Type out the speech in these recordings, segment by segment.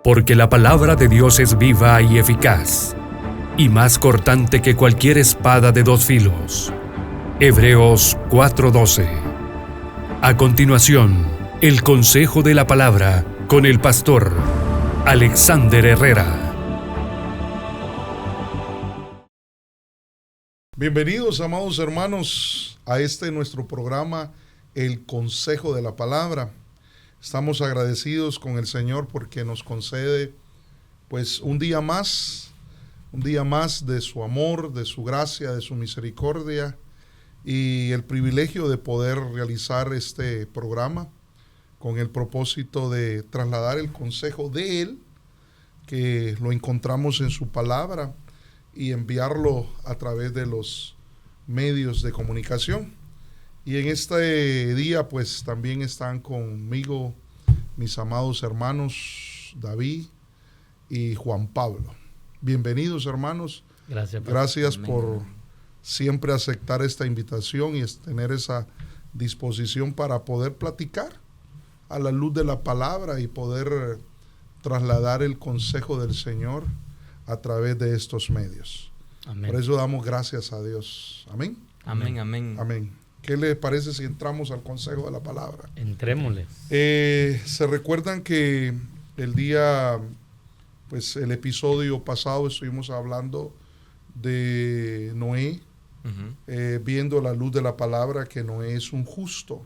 Porque la palabra de Dios es viva y eficaz, y más cortante que cualquier espada de dos filos. Hebreos 4:12. A continuación, el consejo de la palabra con el pastor Alexander Herrera. Bienvenidos, amados hermanos, a nuestro programa, El Consejo de la Palabra. Estamos agradecidos con el Señor porque nos concede pues un día más de su amor, de su gracia, de su misericordia y el privilegio de poder realizar este programa con el propósito de trasladar el consejo de Él, que lo encontramos en su palabra, y enviarlo a través de los medios de comunicación. Y en este día pues también están conmigo mis amados hermanos David y Juan Pablo. Bienvenidos, hermanos. Gracias por siempre aceptar esta invitación y tener esa disposición para poder platicar a la luz de la palabra y poder trasladar el consejo del Señor a través de estos medios. Amén. Por eso damos gracias a Dios. Amén. Amén, amén. Amén. ¿Qué les parece si entramos al consejo de la palabra? Entrémosle. Se recuerdan que el episodio pasado estuvimos hablando de Noé, viendo la luz de la palabra que Noé es un justo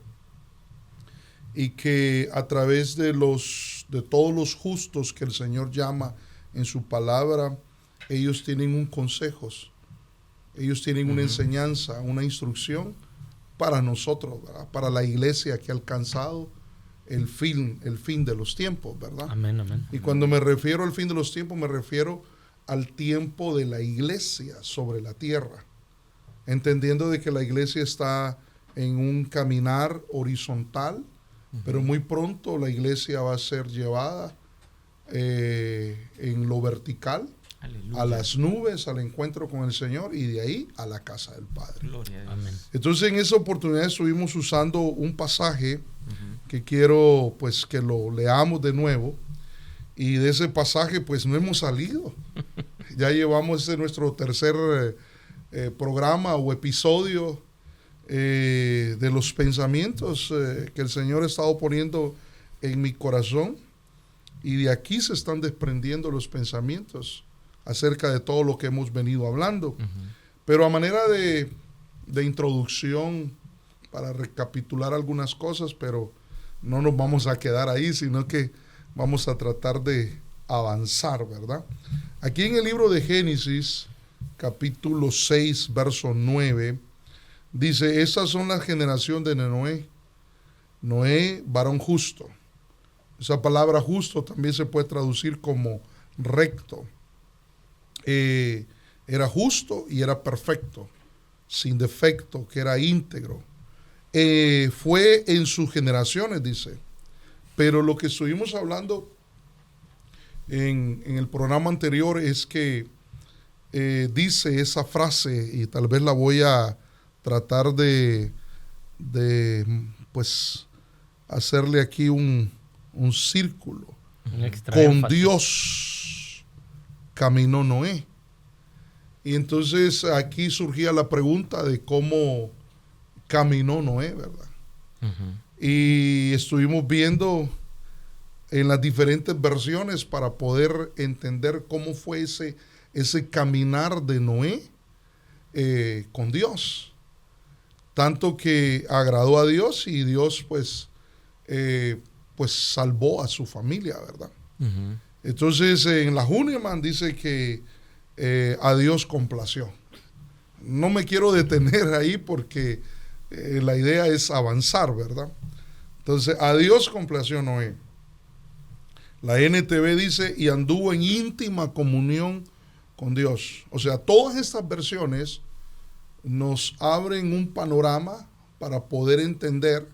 y que a través de todos los justos que el Señor llama en su palabra, ellos tienen un consejo, ellos tienen una enseñanza, una instrucción para nosotros, ¿verdad? Para la iglesia que ha alcanzado el fin de los tiempos, ¿verdad? Amén, amén. Y cuando me refiero al fin de los tiempos, me refiero al tiempo de la iglesia sobre la tierra, entendiendo de que la iglesia está en un caminar horizontal, pero muy pronto la iglesia va a ser llevada en lo vertical, aleluya, a las nubes, al encuentro con el Señor, y de ahí a la casa del Padre. Gloria a Dios. Amén. Entonces en esa oportunidad estuvimos usando un pasaje que quiero pues que lo leamos de nuevo, y de ese pasaje pues no hemos salido. Ya llevamos nuestro tercer programa o episodio de los pensamientos que el Señor ha estado poniendo en mi corazón, y de aquí se están desprendiendo los pensamientos acerca de todo lo que hemos venido hablando. Pero a manera de introducción, para recapitular algunas cosas, pero no nos vamos a quedar ahí, sino que vamos a tratar de avanzar, ¿verdad? Aquí en el libro de Génesis, capítulo 6, verso 9, dice: estas son las generaciones de Noé. Noé, varón justo. Esa palabra justo también se puede traducir como recto. Era justo y era perfecto, sin defecto, que era íntegro. Fue en sus generaciones, dice. Pero lo que estuvimos hablando en el programa anterior es que dice esa frase, y tal vez la voy a tratar de pues hacerle aquí un círculo. Con Dios caminó Noé. Y entonces aquí surgía la pregunta de cómo caminó Noé, ¿verdad? Y estuvimos viendo en las diferentes versiones para poder entender cómo fue ese caminar de Noé con Dios. Tanto que agradó a Dios, y Dios pues salvó a su familia, ¿verdad? Entonces en la Huniman dice que a Dios complació. No me quiero detener ahí porque la idea es avanzar, ¿verdad? Entonces a Dios complació Noé. La NTV dice: y anduvo en íntima comunión con Dios. O sea, todas estas versiones nos abren un panorama para poder entender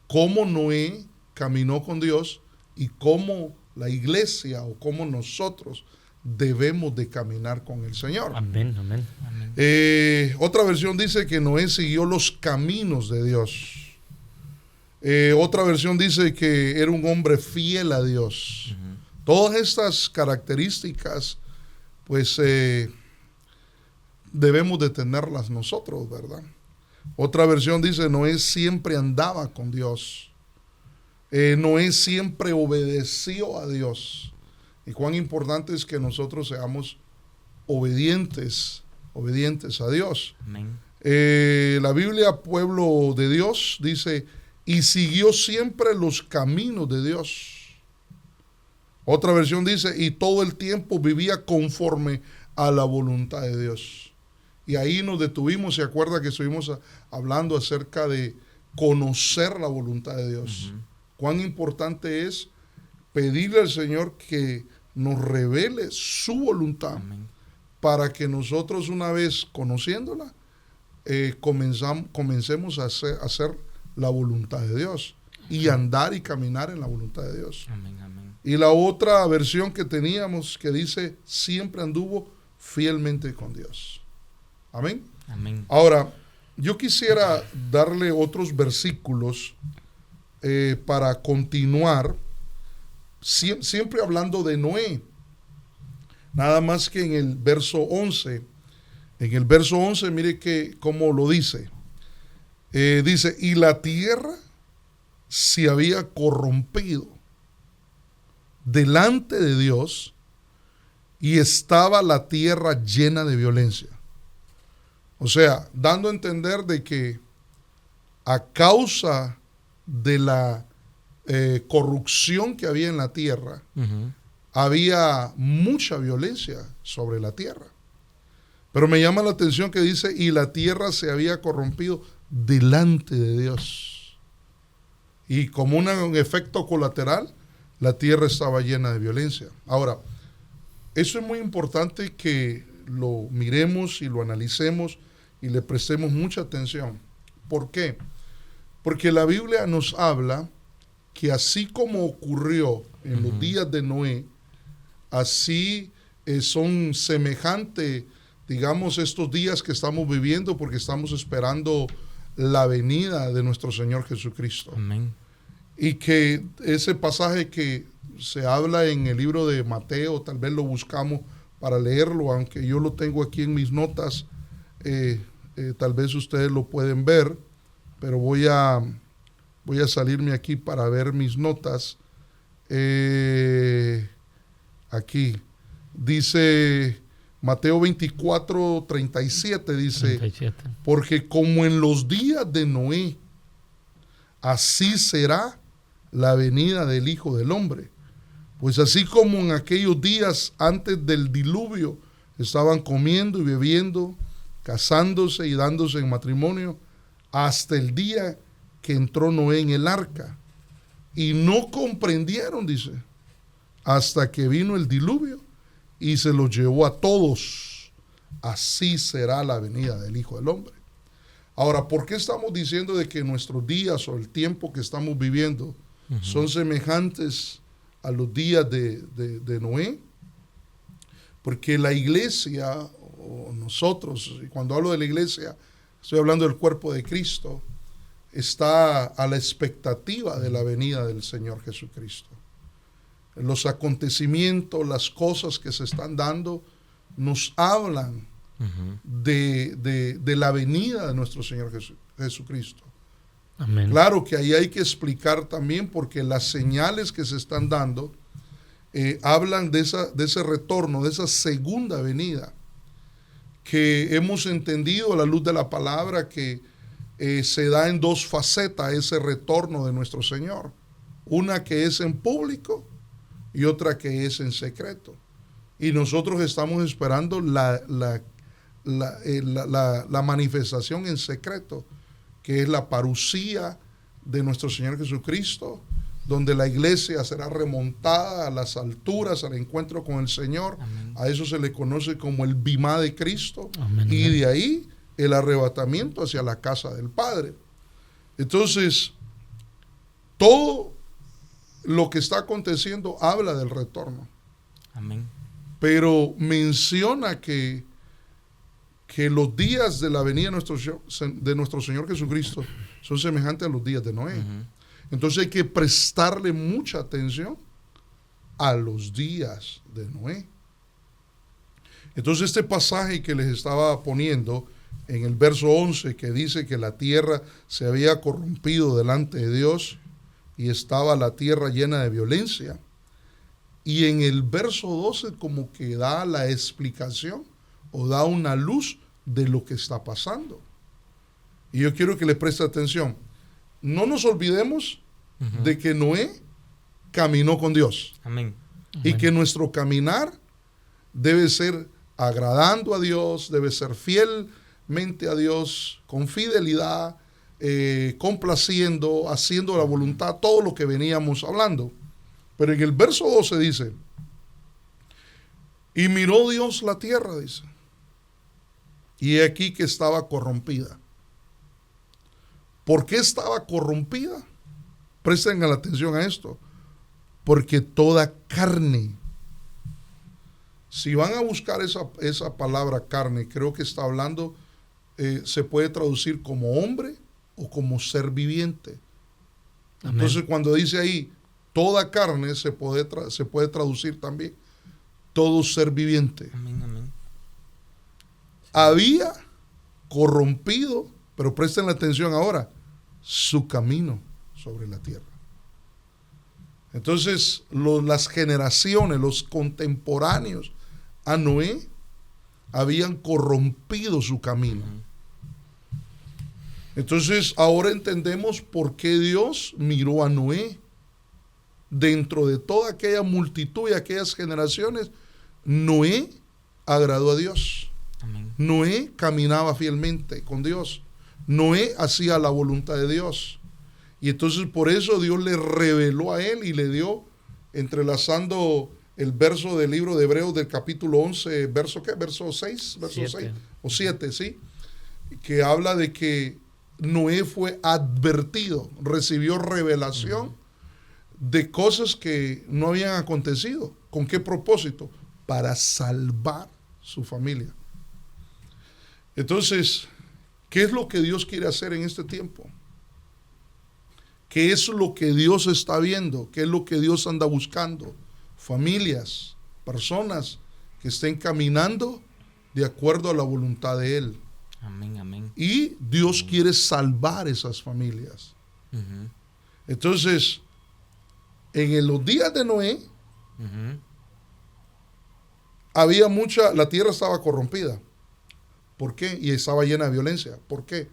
cómo Noé caminó con Dios y cómo la iglesia o cómo nosotros debemos de caminar con el Señor. Amén, amén, amén. Otra versión dice que Noé siguió los caminos de Dios. Otra versión dice que era un hombre fiel a Dios. Todas estas características, pues debemos de tenerlas nosotros, ¿verdad? Otra versión dice, Noé siempre andaba con Dios. Noé siempre obedeció a Dios. Y cuán importante es que nosotros seamos obedientes a Dios. Amén. La Biblia, pueblo de Dios, dice, y siguió siempre los caminos de Dios. Otra versión dice, y todo el tiempo vivía conforme a la voluntad de Dios. Y ahí nos detuvimos, se acuerda que estuvimos hablando acerca de conocer la voluntad de Dios. Cuán importante es pedirle al Señor que nos revele su voluntad. Amén. Para que nosotros, una vez conociéndola, comencemos a hacer la voluntad de Dios y andar y caminar en la voluntad de Dios. Amén, amén. Y la otra versión que teníamos que dice, siempre anduvo fielmente con Dios. Amén. Amén. Ahora, yo quisiera darle otros versículos para continuar, siempre hablando de Noé. Nada más que en el verso 11. En el verso 11, mire cómo lo dice. Dice, y la tierra se había corrompido delante de Dios y estaba la tierra llena de violencia. O sea, dando a entender de que a causa de la corrupción que había en la tierra, había mucha violencia sobre la tierra. Pero me llama la atención que dice, y la tierra se había corrompido delante de Dios. Y como un efecto colateral, la tierra estaba llena de violencia. Ahora, eso es muy importante que lo miremos y lo analicemos y le prestemos mucha atención. ¿Por qué? Porque la Biblia nos habla que así como ocurrió en los días de Noé, así son semejantes, digamos, estos días que estamos viviendo, porque estamos esperando la venida de nuestro Señor Jesucristo. Amén. Y que ese pasaje que se habla en el libro de Mateo, tal vez lo buscamos para leerlo, aunque yo lo tengo aquí en mis notas, tal vez ustedes lo pueden ver, pero voy a salirme aquí para ver mis notas. Aquí dice Mateo 24, 37, dice, 37. Porque como en los días de Noé, así será la venida del Hijo del Hombre. Pues así como en aquellos días antes del diluvio estaban comiendo y bebiendo, casándose y dándose en matrimonio, hasta el día que entró Noé en el arca. Y no comprendieron, dice, hasta que vino el diluvio y se los llevó a todos. Así será la venida del Hijo del Hombre. Ahora, ¿por qué estamos diciendo de que nuestros días o el tiempo que estamos viviendo son semejantes a los días de Noé? Porque la iglesia, o nosotros, y cuando hablo de la iglesia, estoy hablando del cuerpo de Cristo, está a la expectativa de la venida del Señor Jesucristo. Los acontecimientos, las cosas que se están dando, nos hablan de la venida de nuestro Señor Jesucristo. Amén. Claro que ahí hay que explicar también, porque las señales que se están dando hablan de ese retorno, de esa segunda venida, que hemos entendido a la luz de la palabra que se da en dos facetas ese retorno de nuestro Señor. Una que es en público y otra que es en secreto. Y nosotros estamos esperando la manifestación en secreto, que es la parucía de nuestro Señor Jesucristo, donde la iglesia será remontada a las alturas, al encuentro con el Señor. Amén. A eso se le conoce como el bimá de Cristo. Amén. Y de ahí el arrebatamiento hacia la casa del Padre. Entonces, todo lo que está aconteciendo habla del retorno. Amén. Pero menciona que los días de la venida de nuestro Señor Jesucristo son semejantes a los días de Noé. Entonces hay que prestarle mucha atención a los días de Noé. Entonces este pasaje que les estaba poniendo en el verso 11, que dice que la tierra se había corrompido delante de Dios y estaba la tierra llena de violencia. Y en el verso 12 como que da la explicación o da una luz de lo que está pasando. Y yo quiero que le preste atención. No nos olvidemos de que Noé caminó con Dios. Amén. Y que nuestro caminar debe ser agradando a Dios, debe ser fielmente a Dios, con fidelidad, complaciendo, haciendo la voluntad, todo lo que veníamos hablando. Pero en el verso 12 dice, y miró Dios la tierra, dice, y he aquí que estaba corrompida. ¿Por qué estaba corrompida? Presten atención a esto. Porque toda carne, si van a buscar esa palabra carne, creo que está hablando, se puede traducir como hombre o como ser viviente. Amén. Entonces cuando dice ahí, toda carne, se puede traducir también todo ser viviente. Amén, amén. Había corrompido, pero presten atención ahora, su camino sobre la tierra. Entonces, las generaciones, los contemporáneos a Noé, habían corrompido su camino. Entonces, ahora entendemos por qué Dios miró a Noé. Dentro de toda aquella multitud y aquellas generaciones, Noé agradó a Dios. Amén. Noé caminaba fielmente con Dios. Noé hacía la voluntad de Dios. Y entonces por eso Dios le reveló a él y le dio, entrelazando el verso del libro de Hebreos del capítulo 11, verso ¿qué? Verso 6, verso 6 o 7, ¿sí? Que habla de que Noé fue advertido, recibió revelación de cosas que no habían acontecido. ¿Con qué propósito? Para salvar su familia. Entonces, ¿qué es lo que Dios quiere hacer en este tiempo? ¿Qué es lo que Dios está viendo? ¿Qué es lo que Dios anda buscando? Familias, personas que estén caminando de acuerdo a la voluntad de Él. Amén, amén. Y Dios quiere salvar esas familias. Entonces, en los días de Noé, había la tierra estaba corrompida. ¿Por qué? Y estaba llena de violencia. ¿Por qué?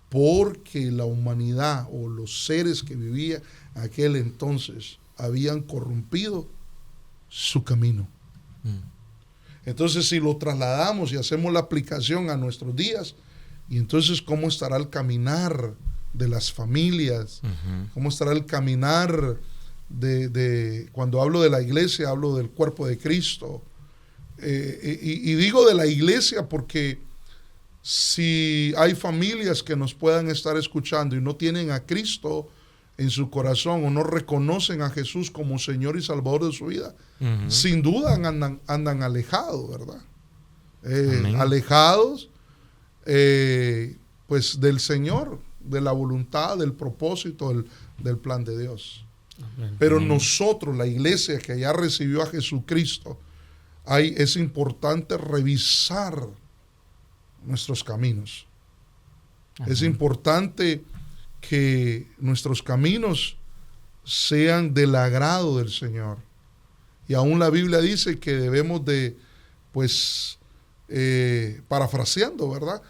Porque la humanidad o los seres que vivían en aquel entonces habían corrompido su camino. Entonces, si lo trasladamos y hacemos la aplicación a nuestros días, y entonces, ¿cómo estará el caminar de las familias? ¿Cómo estará el caminar de cuando hablo de la iglesia, hablo del cuerpo de Cristo? Y digo de la iglesia porque si hay familias que nos puedan estar escuchando y no tienen a Cristo en su corazón o no reconocen a Jesús como Señor y Salvador de su vida, sin duda andan alejados, ¿verdad? Alejados pues del Señor, de la voluntad, del propósito, del plan de Dios. Pero nosotros, la iglesia que ya recibió a Jesucristo, es importante revisar nuestros caminos. Es importante que nuestros caminos sean del agrado del Señor. Y aún la Biblia dice que debemos de, pues, parafraseando, ¿verdad?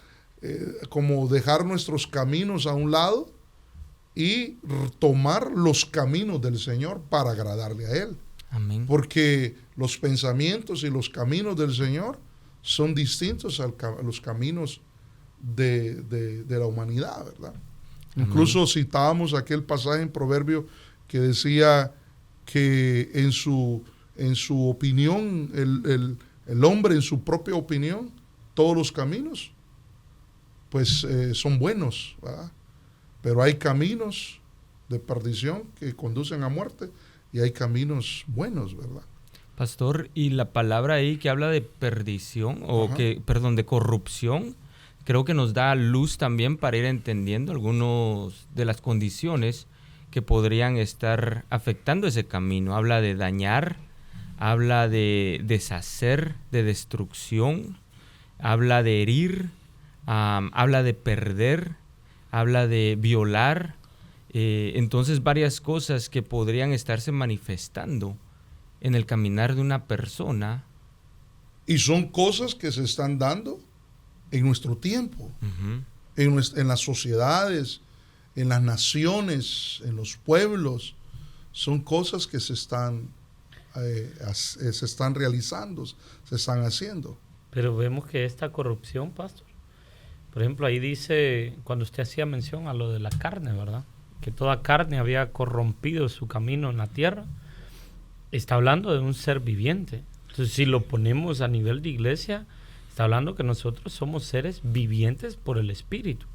Como dejar nuestros caminos a un lado y tomar los caminos del Señor para agradarle a Él. Amén. Porque los pensamientos y los caminos del Señor son distintos a los caminos de la humanidad, ¿verdad? Amén. Incluso citábamos aquel pasaje en Proverbio que decía que en su opinión, el hombre en su propia opinión, todos los caminos pues son buenos, ¿verdad? Pero hay caminos de perdición que conducen a muerte y hay caminos buenos, ¿verdad? Pastor, y la palabra ahí que habla de perdición, de corrupción, creo que nos da luz también para ir entendiendo algunas de las condiciones que podrían estar afectando ese camino. Habla de dañar, habla de deshacer, de destrucción, habla de herir, habla de perder, habla de violar. Entonces varias cosas que podrían estarse manifestando en el caminar de una persona. Y son cosas que se están dando en nuestro tiempo, en las sociedades, en las naciones, en los pueblos. Son cosas que se están realizando, se están haciendo. Pero vemos que esta corrupción, pastor, por ejemplo, ahí dice, cuando usted hacía mención a lo de la carne, ¿verdad? Que toda carne había corrompido su camino en la tierra. Está hablando de un ser viviente. Entonces, si lo ponemos a nivel de iglesia, está hablando que nosotros somos seres vivientes por el Espíritu.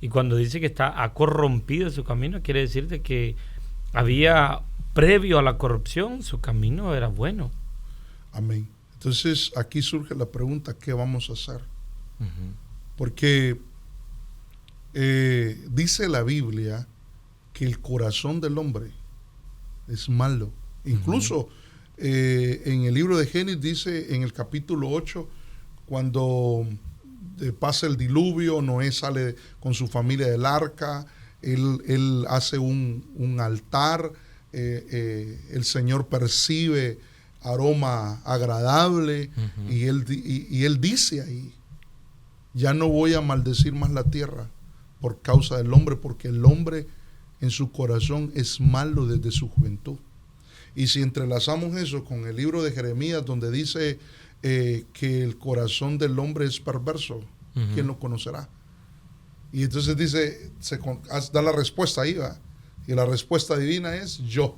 Y cuando dice que ha corrompido su camino, quiere decir de que había, previo a la corrupción, su camino era bueno. Amén. Entonces, aquí surge la pregunta, ¿qué vamos a hacer? Porque dice la Biblia que el corazón del hombre es malo. Incluso en el libro de Génesis dice en el capítulo 8, cuando pasa el diluvio, Noé sale con su familia del arca, él hace un altar, el Señor percibe aroma agradable y él dice ahí, ya no voy a maldecir más la tierra por causa del hombre, porque el hombre en su corazón es malo desde su juventud. Y si entrelazamos eso con el libro de Jeremías, donde dice que el corazón del hombre es perverso, ¿quién lo conocerá? Y entonces dice, da la respuesta ahí, ¿va? Y la respuesta divina es yo,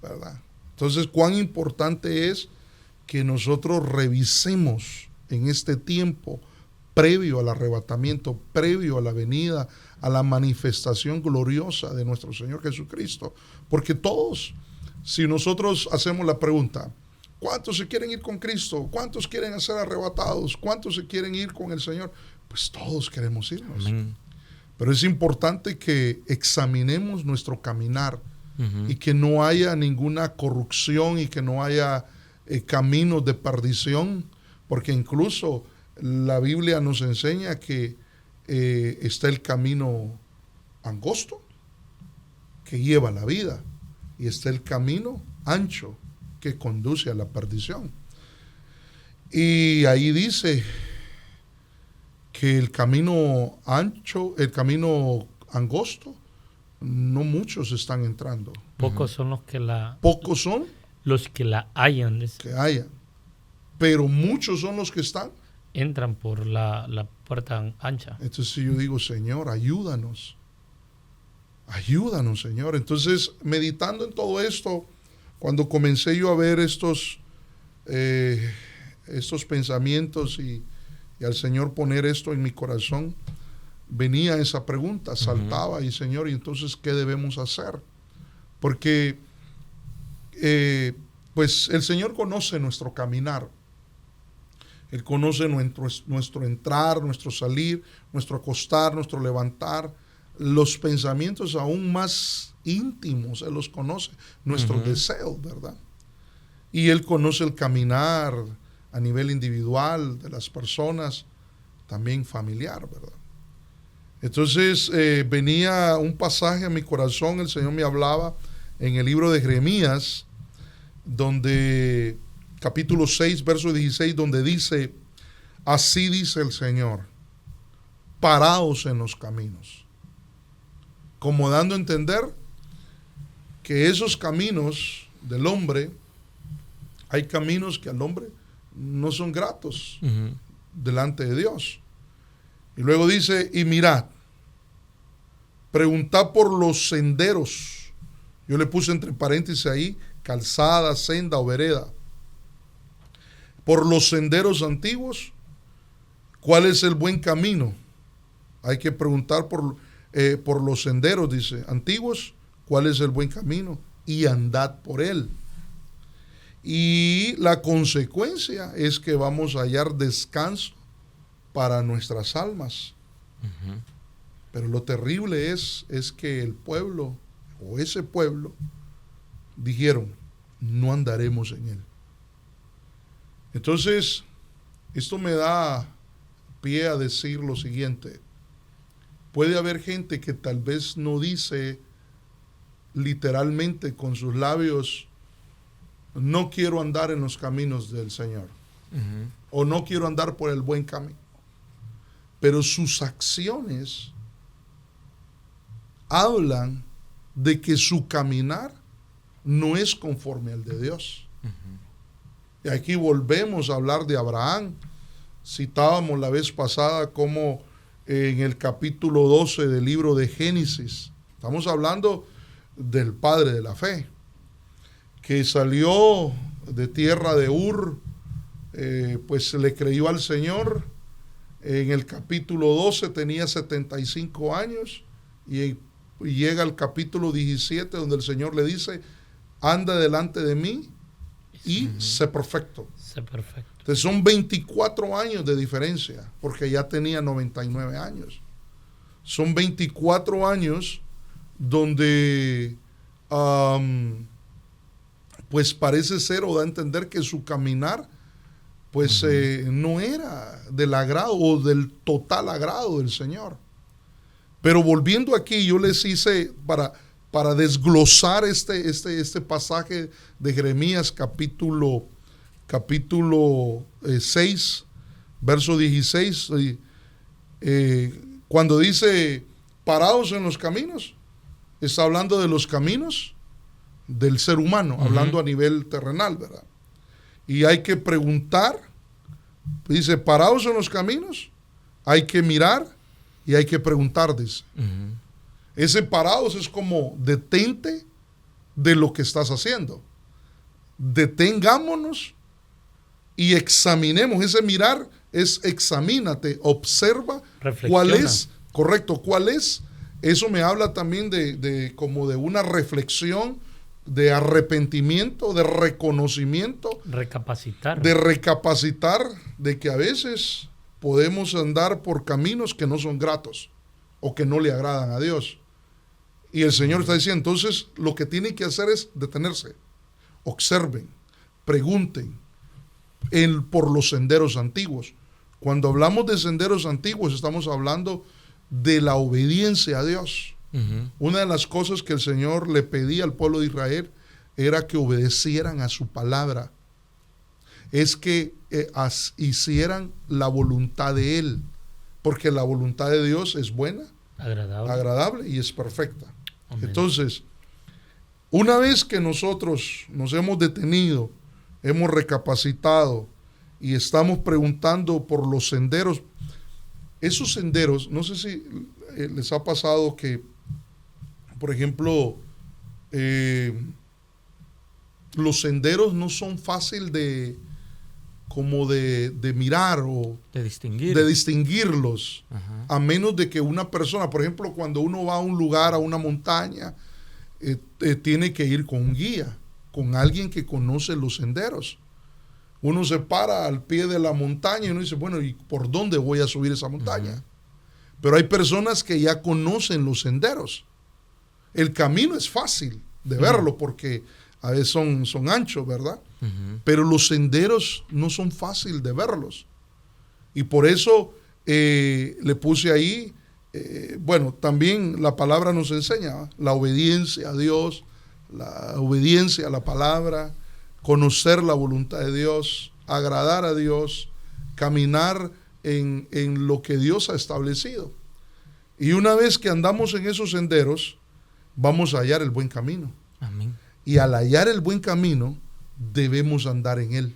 ¿verdad? Entonces, cuán importante es que nosotros revisemos en este tiempo previo al arrebatamiento, previo a la venida, a la manifestación gloriosa de nuestro Señor Jesucristo. Porque todos, si nosotros hacemos la pregunta, ¿cuántos se quieren ir con Cristo? ¿Cuántos quieren ser arrebatados? ¿Cuántos se quieren ir con el Señor? Pues todos queremos irnos. Amén. Pero es importante que examinemos nuestro caminar y que no haya ninguna corrupción y que no haya caminos de perdición, porque incluso la Biblia nos enseña que está el camino angosto que lleva a la vida y está el camino ancho que conduce a la perdición. Y ahí dice que el camino ancho, el camino angosto, no muchos están entrando. Pocos son los que Pocos son los que la hallan. Que hayan. Pero muchos son los que entran por la puerta ancha. Entonces yo digo, Señor, ayúdanos. Ayúdanos, Señor. Entonces, meditando en todo esto, cuando comencé yo a ver estos pensamientos y al Señor poner esto en mi corazón, venía esa pregunta, saltaba y Señor, ¿y entonces qué debemos hacer? Porque pues el Señor conoce nuestro caminar. Él conoce nuestro entrar, nuestro salir, nuestro acostar, nuestro levantar, los pensamientos aún más íntimos, Él los conoce, nuestros deseos, ¿verdad? Y Él conoce el caminar a nivel individual de las personas, también familiar, ¿verdad? Entonces venía un pasaje a mi corazón, el Señor me hablaba en el libro de Jeremías, donde capítulo 6, verso 16, donde dice, así dice el Señor, paraos en los caminos, como dando a entender que esos caminos del hombre, hay caminos que al hombre no son gratos delante de Dios. Y luego dice, y mirad, preguntad por los senderos. Yo le puse entre paréntesis ahí, calzada, senda o vereda. Por los senderos antiguos, ¿cuál es el buen camino? Hay que preguntar por los senderos, dice, antiguos, ¿cuál es el buen camino? Y andad por él. Y la consecuencia es que vamos a hallar descanso para nuestras almas. Pero lo terrible es que el pueblo, o ese pueblo, dijeron, no andaremos en él. Entonces, esto me da pie a decir lo siguiente. Puede haber gente que tal vez no dice literalmente con sus labios, no quiero andar en los caminos del Señor, o no quiero andar por el buen camino, pero sus acciones hablan de que su caminar no es conforme al de Dios. Y aquí volvemos a hablar de Abraham. Citábamos la vez pasada como en el capítulo 12 del libro de Génesis, estamos hablando del padre de la fe, que salió de tierra de Ur, pues le creyó al Señor. En el capítulo 12 tenía 75 años y llega al capítulo 17 donde el Señor le dice, anda delante de mí y sé perfecto. Sé perfecto. Entonces son 24 años de diferencia, porque ya tenía 99 años. Son 24 años donde pues parece ser o da a entender que su caminar pues no era del agrado o del total agrado del Señor. Pero volviendo aquí, yo les hice para desglosar este pasaje de Jeremías capítulo 6, verso 16, cuando dice parados en los caminos, está hablando de los caminos del ser humano, hablando a nivel terrenal, ¿verdad? Y hay que preguntar, dice, parados en los caminos, hay que mirar y hay que preguntar, dice. Ese parados es como detente de lo que estás haciendo. Detengámonos y examinemos. Ese mirar es examínate, observa cuál es, correcto, cuál es. Eso me habla también de como de una reflexión, de arrepentimiento, de reconocimiento. Recapacitar. De recapacitar de que a veces podemos andar por caminos que no son gratos o que no le agradan a Dios. Y el Señor está diciendo, entonces lo que tienen que hacer es detenerse, observen, pregunten por los senderos antiguos. Cuando hablamos de senderos antiguos, estamos hablando de la obediencia a Dios. Una de las cosas que el Señor le pedía al pueblo de Israel era que obedecieran a su palabra. Es que hicieran la voluntad de Él, porque la voluntad de Dios es buena, agradable y es perfecta. Amén. Entonces, una vez que nosotros nos hemos detenido, hemos recapacitado y estamos preguntando por los senderos, esos senderos, no sé si les ha pasado que, por ejemplo, los senderos no son fácil de mirar o de distinguirlos. A menos de que una persona, por ejemplo, cuando uno va a un lugar, a una montaña, tiene que ir con un guía, con alguien que conoce los senderos. Uno se para al pie de la montaña y uno dice, bueno, ¿y por dónde voy a subir esa montaña? Pero hay personas que ya conocen los senderos. El camino es fácil de verlo porque a veces son anchos, ¿verdad? Pero los senderos no son fáciles de verlos. Y por eso le puse ahí, bueno, también la palabra nos enseña la obediencia a Dios, la obediencia a la palabra, conocer la voluntad de Dios, agradar a Dios, caminar en lo que Dios ha establecido. Y una vez que andamos en esos senderos, vamos a hallar el buen camino. Amén. Y al hallar el buen camino, debemos andar en él.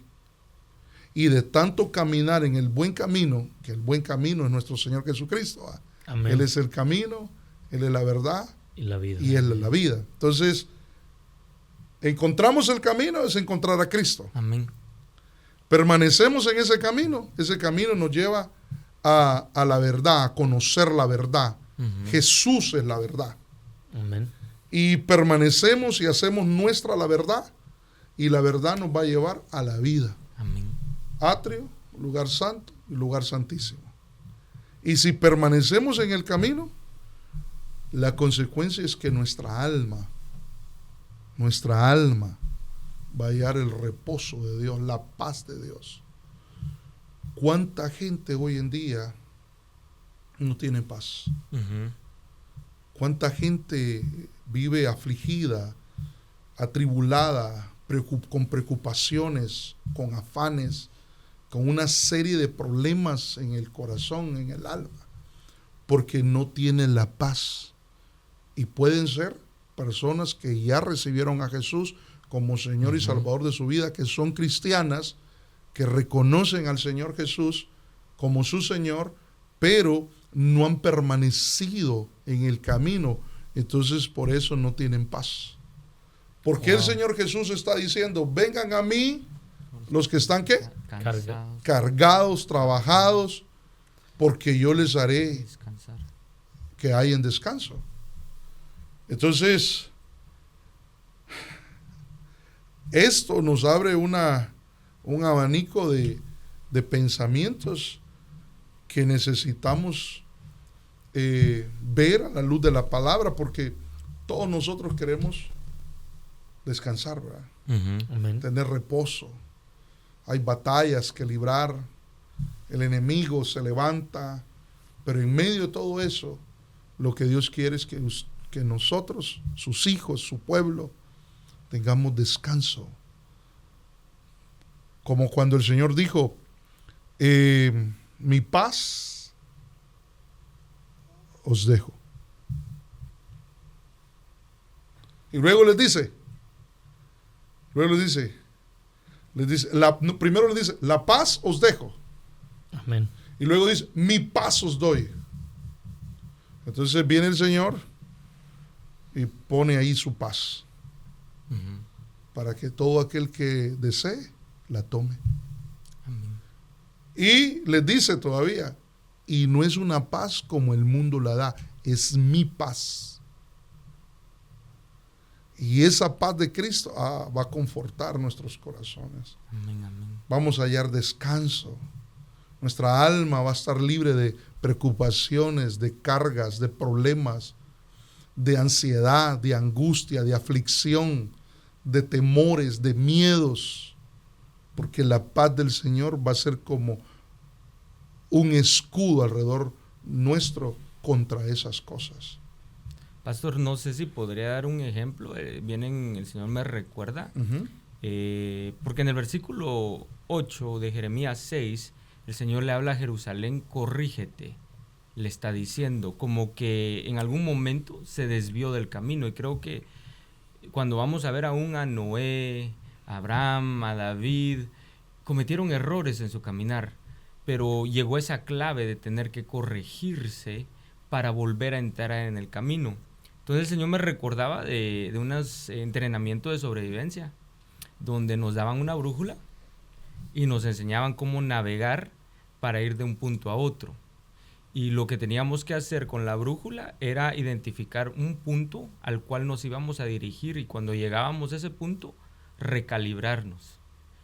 Y de tanto caminar en el buen camino, que el buen camino es nuestro Señor Jesucristo. Amén. Él es el camino, Él es la verdad y la vida. Y Él es la vida. Entonces, encontramos el camino, es encontrar a Cristo. Amén. Permanecemos en ese camino nos lleva a la verdad, a conocer la verdad. Jesús es la verdad. Amén. Y permanecemos y hacemos nuestra la verdad, y la verdad nos va a llevar a la vida. Amén. Atrio, lugar santo y lugar santísimo. Y si permanecemos en el camino, la consecuencia es que nuestra alma va a hallar el reposo de Dios, la paz de Dios. ¿Cuánta gente hoy en día no tiene paz? ¿Cuánta gente vive afligida, atribulada, con preocupaciones, con afanes, con una serie de problemas en el corazón, en el alma, porque no tienen la paz? Y pueden ser personas que ya recibieron a Jesús como Señor y Salvador de su vida, que son cristianas, que reconocen al Señor Jesús como su Señor, pero no han permanecido en el camino. Entonces por eso no tienen paz. Porque el Señor Jesús está diciendo: vengan a mí los que están ¿qué? Cargados, trabajados, porque yo les haré Descansar. que hayan descanso. Entonces, esto nos abre un abanico de pensamientos que necesitamos ver a la luz de la palabra, porque todos nosotros queremos descansar, ¿verdad? Tener reposo. Hay batallas que librar, el enemigo se levanta, pero en medio de todo eso, lo que Dios quiere es que nosotros, sus hijos, su pueblo, tengamos descanso. Como cuando el Señor dijo: mi paz os dejo. Y luego les dice, primero les dice, la paz os dejo. Amén. Y luego dice, mi paz os doy. Entonces viene el Señor y pone ahí su paz, para que todo aquel que desee la tome. Amén. Y les dice todavía, y no es una paz como el mundo la da, es mi paz. Y esa paz de Cristo va a confortar nuestros corazones. Amén, amén. Vamos a hallar descanso. Nuestra alma va a estar libre de preocupaciones, de cargas, de problemas, de ansiedad, de angustia, de aflicción, de temores, de miedos. Porque la paz del Señor va a ser como un escudo alrededor nuestro contra esas cosas. Pastor, no sé si podría dar un ejemplo. El Señor me recuerda, porque en el versículo 8 de Jeremías 6, el Señor le habla a Jerusalén: corrígete, le está diciendo, como que en algún momento se desvió del camino. Y creo que cuando vamos a ver aún a Noé, a Abraham, a David, cometieron errores en su caminar, pero llegó esa clave de tener que corregirse para volver a entrar en el camino. Entonces el Señor me recordaba de unos entrenamientos de sobrevivencia, donde nos daban una brújula y nos enseñaban cómo navegar para ir de un punto a otro. Y lo que teníamos que hacer con la brújula era identificar un punto al cual nos íbamos a dirigir, y cuando llegábamos a ese punto, recalibrarnos.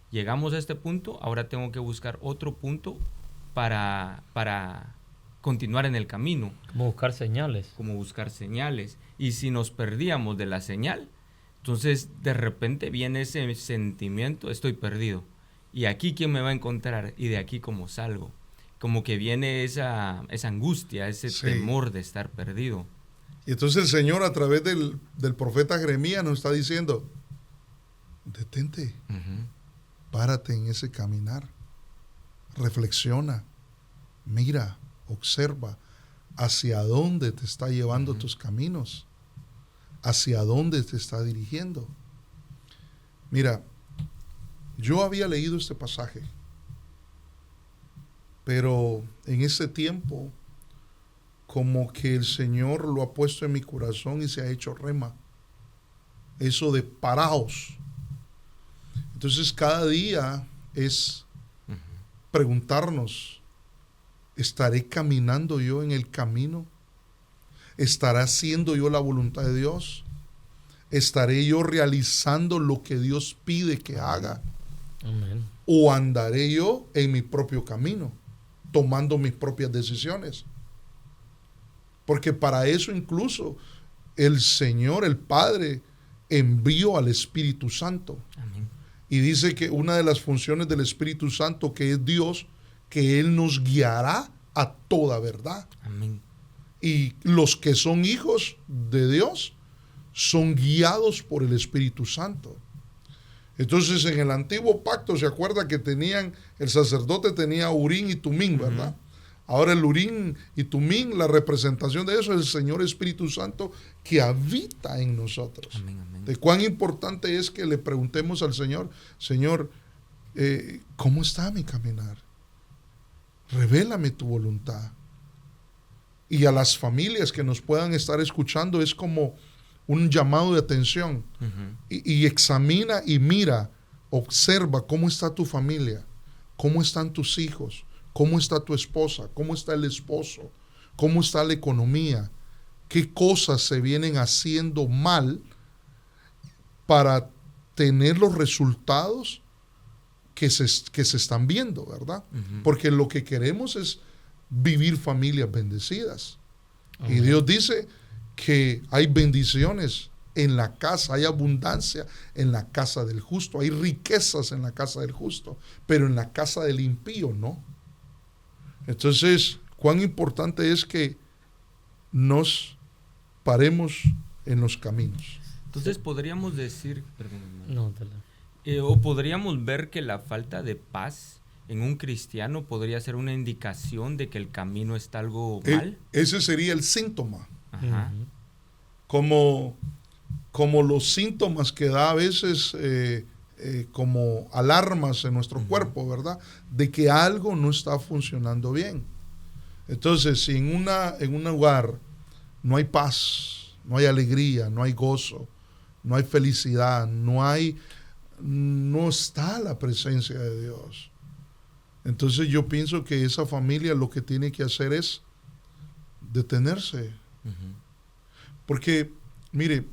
Llegamos a este punto, ahora tengo que buscar otro punto para continuar en el camino. Como buscar señales. Como buscar señales. Y si nos perdíamos de la señal, entonces de repente viene ese sentimiento: estoy perdido. ¿Y aquí quién me va a encontrar? ¿Y de aquí cómo salgo? Como que viene esa angustia, ese temor de estar perdido. Y entonces el Señor, a través del profeta Jeremías, nos está diciendo: detente, párate en ese caminar, reflexiona, mira, observa hacia dónde te está llevando tus caminos, hacia dónde te está dirigiendo. Mira, yo había leído este pasaje, pero en ese tiempo como que el Señor lo ha puesto en mi corazón y se ha hecho rema. Eso de paraos. Entonces cada día es preguntarnos: ¿estaré caminando yo en el camino? ¿Estará haciendo yo la voluntad de Dios? ¿Estaré yo realizando lo que Dios pide que haga? Amén. ¿O andaré yo en mi propio camino, tomando mis propias decisiones? Porque para eso incluso el Señor, el Padre, envió al Espíritu Santo. Amén. Y dice que una de las funciones del Espíritu Santo, que es Dios, que Él nos guiará a toda verdad. Amén. Y los que son hijos de Dios son guiados por el Espíritu Santo. Entonces, en el antiguo pacto, ¿se acuerda que el sacerdote tenía Urín y Tumín, verdad? Ahora el Urín y Tumín, la representación de eso es el Señor Espíritu Santo que habita en nosotros. Amén, amén. De cuán importante es que le preguntemos al Señor, Señor, ¿cómo está mi caminar? Revélame tu voluntad. Y a las familias que nos puedan estar escuchando es como un llamado de atención. Y examina y mira, observa cómo está tu familia, cómo están tus hijos, cómo está tu esposa, cómo está el esposo, cómo está la economía, qué cosas se vienen haciendo mal para tener los resultados que se están viendo, ¿verdad? Porque lo que queremos es vivir familias bendecidas. Y Dios dice que hay bendiciones en la casa, hay abundancia en la casa del justo, hay riquezas en la casa del justo, pero en la casa del impío no. Entonces, cuán importante es que nos paremos en los caminos. Entonces podríamos decir, perdón, No, o podríamos ver que la falta de paz en un cristiano podría ser una indicación de que el camino está algo mal. Ese sería el síntoma. Ajá. Como los síntomas que da a veces como alarmas en nuestro cuerpo, ¿verdad? De que algo no está funcionando bien. Entonces, si en un hogar no hay paz, no hay alegría, no hay gozo, no hay felicidad, no está la presencia de Dios. Entonces yo pienso que esa familia lo que tiene que hacer es detenerse. Porque, mire,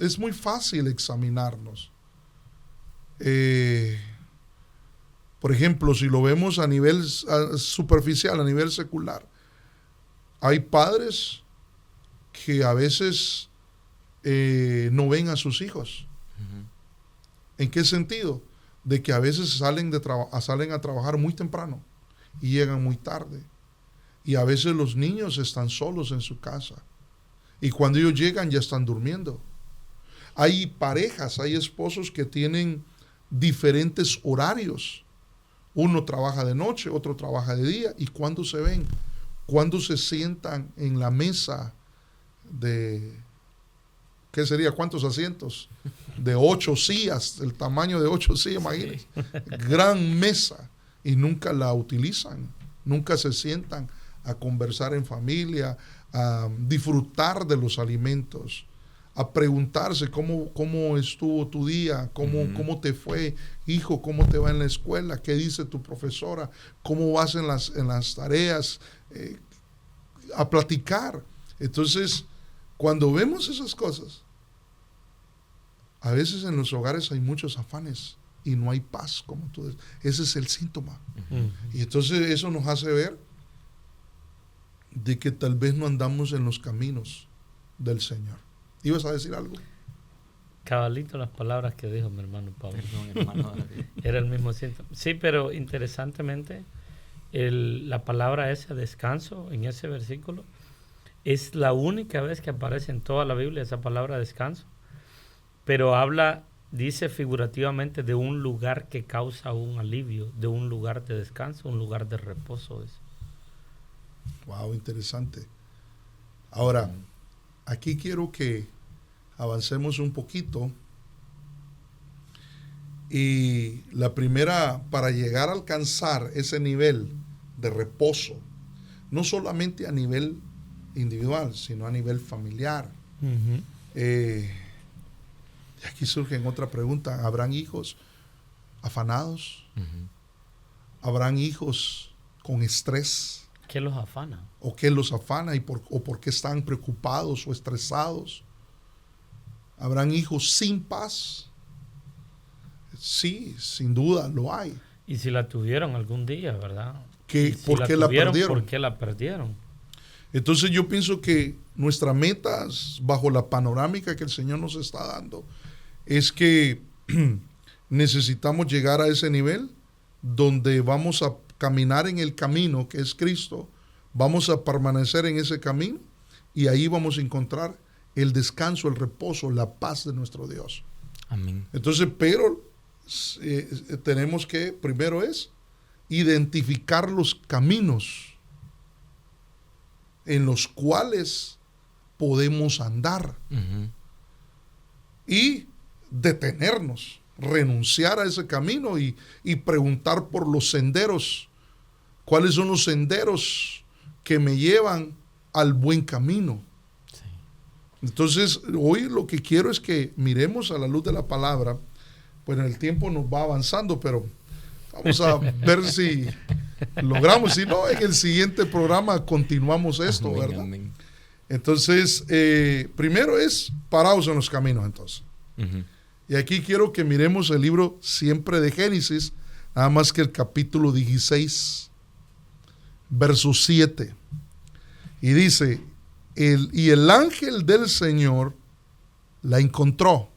es muy fácil examinarnos. Por ejemplo, si lo vemos a nivel superficial, a nivel secular, hay padres que a veces no ven a sus hijos. ¿En qué sentido? De que a veces salen a trabajar muy temprano y llegan muy tarde. Y a veces los niños están solos en su casa. Y cuando ellos llegan ya están durmiendo. Hay parejas, hay esposos que tienen diferentes horarios. Uno trabaja de noche, otro trabaja de día. ¿Y cuándo se ven? ¿Cuándo se sientan en la mesa de... ¿Qué sería? ¿Cuántos asientos? De 8 sillas, el tamaño de 8 sillas, imagínense. Gran mesa. Y nunca la utilizan. Nunca se sientan a conversar en familia, a disfrutar de los alimentos, a preguntarse cómo estuvo tu día, cómo te fue, hijo, cómo te va en la escuela, qué dice tu profesora, cómo vas en las tareas, a platicar. Entonces, cuando vemos esas cosas, a veces en los hogares hay muchos afanes y no hay paz, como tú dices. Ese es el síntoma. Y entonces eso nos hace ver de que tal vez no andamos en los caminos del Señor. ¿Ibas a decir algo? Cabalito las palabras que dijo mi hermano Pablo. Perdón, hermano. Era el mismo síntoma. Sí, pero interesantemente, la palabra esa, descanso, en ese versículo, es la única vez que aparece en toda la Biblia esa palabra descanso. Pero dice figurativamente de un lugar que causa un alivio, de un lugar de descanso, un lugar de reposo. Wow, interesante. Ahora, aquí quiero que avancemos un poquito. Y la primera, para llegar a alcanzar ese nivel de reposo, no solamente a nivel individual, sino a nivel familiar. Y aquí surge otra pregunta. ¿Habrán hijos afanados? ¿Habrán hijos con estrés? ¿Qué los afana? ¿O qué los afana o por qué están preocupados o estresados? ¿Habrán hijos sin paz? Sí, sin duda lo hay. Y si la tuvieron algún día, ¿verdad? ¿Por qué la perdieron? ¿Por qué la perdieron? Entonces yo pienso que nuestra meta, bajo la panorámica que el Señor nos está dando, es que necesitamos llegar a ese nivel donde vamos a caminar en el camino que es Cristo, vamos a permanecer en ese camino y ahí vamos a encontrar el descanso, el reposo, la paz de nuestro Dios. Amén. Entonces, pero tenemos que, primero es identificar los caminos en los cuales podemos andar y detenernos, renunciar a ese camino y preguntar por los senderos. ¿Cuáles son los senderos que me llevan al buen camino? Sí. Entonces, hoy lo que quiero es que miremos a la luz de la palabra. Bueno, el tiempo nos va avanzando, pero vamos a ver si logramos. Si no, en el siguiente programa continuamos esto, Amén, ¿verdad? amén. Entonces, primero es parados en los caminos, entonces. Y aquí quiero que miremos el libro siempre de Génesis, nada más que el capítulo 16, verso 7. Y dice, y el ángel del Señor la encontró.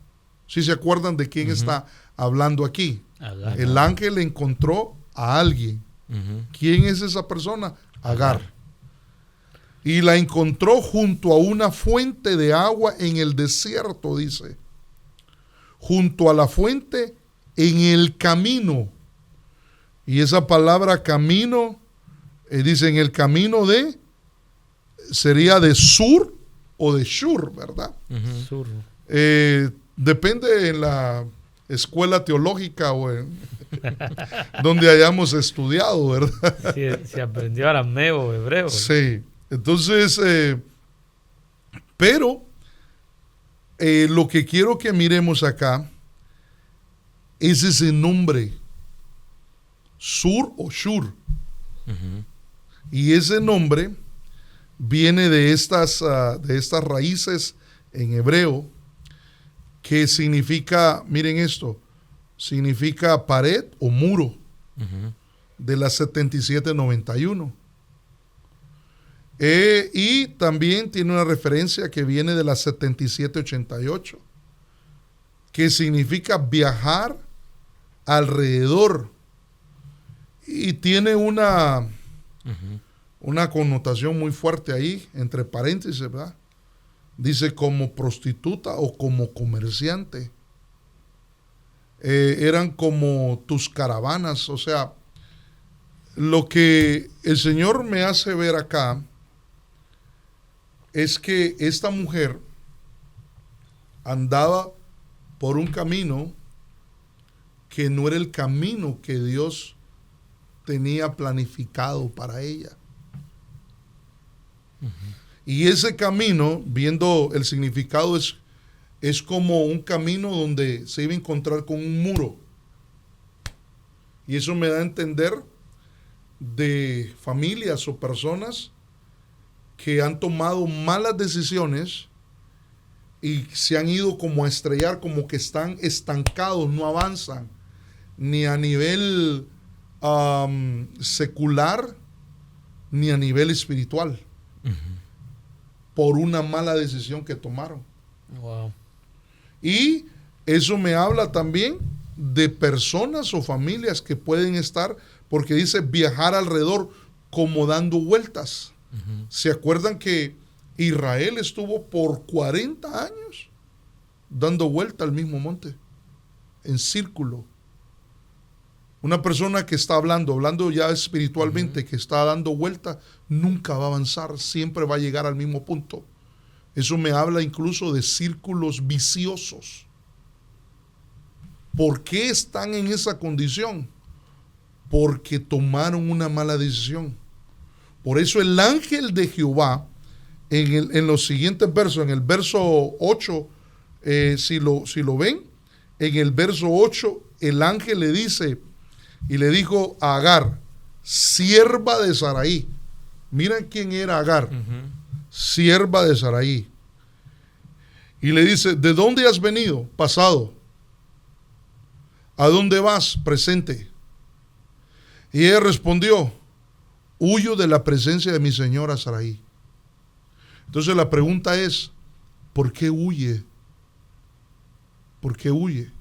¿Sí se acuerdan de quién está hablando aquí? Agar. El ángel encontró a alguien. ¿Quién es esa persona? Agar. Y la encontró junto a una fuente de agua en el desierto, dice. Junto a la fuente en el camino. Y esa palabra camino, dice en el camino de, sería de Sur o de Shur, ¿verdad? Sur. Depende en la escuela teológica o en donde hayamos estudiado, ¿verdad? Si aprendió arameo o hebreo. Sí. Entonces, pero lo que quiero que miremos acá es ese nombre, Sur o Shur. Y ese nombre viene de estas raíces en hebreo que significa, miren esto, significa pared o muro de la 7791. Y también tiene una referencia que viene de la 7788, que significa viajar alrededor. Y tiene una connotación muy fuerte ahí, entre paréntesis, ¿verdad? Dice como prostituta o como comerciante. Eran como tus caravanas. O sea, lo que el Señor me hace ver acá es que esta mujer andaba por un camino que no era el camino que Dios tenía planificado para ella. Y ese camino, viendo el significado, es como un camino donde se iba a encontrar con un muro. Y eso me da a entender de familias o personas que han tomado malas decisiones y se han ido como a estrellar, como que están estancados, no avanzan, ni a nivel secular, ni a nivel espiritual, por una mala decisión que tomaron. Wow. Y eso me habla también de personas o familias que pueden estar, porque dice viajar alrededor como dando vueltas. ¿Se acuerdan que Israel estuvo por 40 años dando vuelta al mismo monte, en círculo? Una persona que está hablando ya espiritualmente, que está dando vuelta, nunca va a avanzar, siempre va a llegar al mismo punto. Eso me habla incluso de círculos viciosos. ¿Por qué están en esa condición? Porque tomaron una mala decisión. Por eso el ángel de Jehová, en los siguientes versos, en el verso 8, si lo ven, en el verso 8, el ángel le dice, y le dijo a Agar, sierva de Saraí. Miren quién era Agar, sierva de Saraí. Y le dice, ¿de dónde has venido? Pasado. ¿A dónde vas? Presente. Y ella respondió, huyo de la presencia de mi señora Saraí. Entonces la pregunta es, ¿por qué huye? ¿Por qué huye?